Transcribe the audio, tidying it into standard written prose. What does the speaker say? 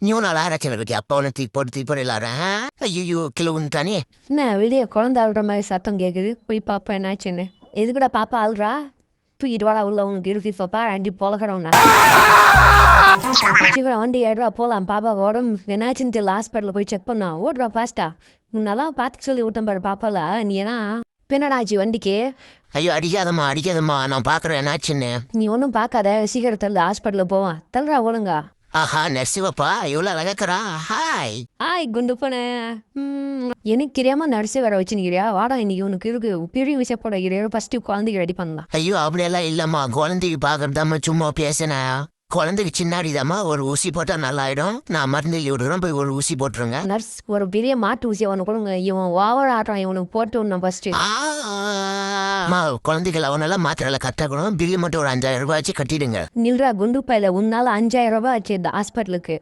நீ ஒன்றும் அலாராச்சில் இருக்கு அப்போ ஒன்று தீ போட்டு இல்லாரன் ஐயோ கிலோ தானே. என்ன வெளியே குழந்தை அழுற மாதிரி சத்தம் கேட்குது, போய் பாப்பா என்னாச்சுன்னு. எதுக்குடா பாப்பா அழுறா? தூக்கிட்டு வாடா உள்ள, உனக்கு இருக்கு பாப்பா அண்டி பொழக்கிறவனா. சீக்கிரம் வண்டி ஏடுறா போகலாம், பாப்பா உடம்பு என்னாச்சுன்னு தெரியல, ஹாஸ்பிட்டலில் போய் செக் பண்ணா. ஓடுறா ஃபாஸ்ட்டா. முன்னெல்லாம் பார்த்து சொல்லி விட்டேன் பாரு பாப்பால, நீ ஏன்னா பின்னடாச்சு வண்டிக்கு. ஐயோ அடிக்காதம்மா நான் பார்க்குறேன் என்னாச்சுன்னு. நீ ஒன்றும் பார்க்காத, சீக்கிரம் தள்ளு, ஹாஸ்பிட்டலில் போவான். தள்ளுறா ஒழுங்கா. ஆஹா நர்சிவப்பா இவ்வளோ அழகாக்கிறா. ஹாய் ஆய் குண்டு போனே. எனக்கு தெரியாம நடிச்சு வர வச்சுக்கிறியா? வாடா இன்னைக்கு உனக்கு இருக்கு பெரிய விஷயப்பட ஃபர்ஸ்ட் குழந்தைக்கு ரெடி பண்ணலாம். ஐயோ அப்படியெல்லாம் இல்லைம்மா, குழந்தைக்கு பார்க்கறதாம்மா சும்மா பேசினேன். குழந்தைக்கு சின்னாடிதாம்மா, ஒரு ஊசி போட்டால் நல்லாயிடும். நான் மருந்து விடுறேன், போய் ஒரு ஊசி போட்டுருங்க. நர்ஸ் ஒரு பெரிய மாட்டு ஊசி அவனுக்கு கொடுங்க. இவன் ஓவர் ஆடுறான், இவனுக்கு போட்டு விடணும் ஃபர்ஸ்ட். அம்மா குழந்தைகள் அவனெல்லாம் மாத்திரை கட்டக்கணும். பில்லு மட்டும் ஒரு 5000 ரூபாய் கட்டிடுங்க. நில்றா குண்டு பையில, உன்னால 5000 ரூபாய் ஆச்சு இந்த ஹாஸ்பிட்டலுக்கு.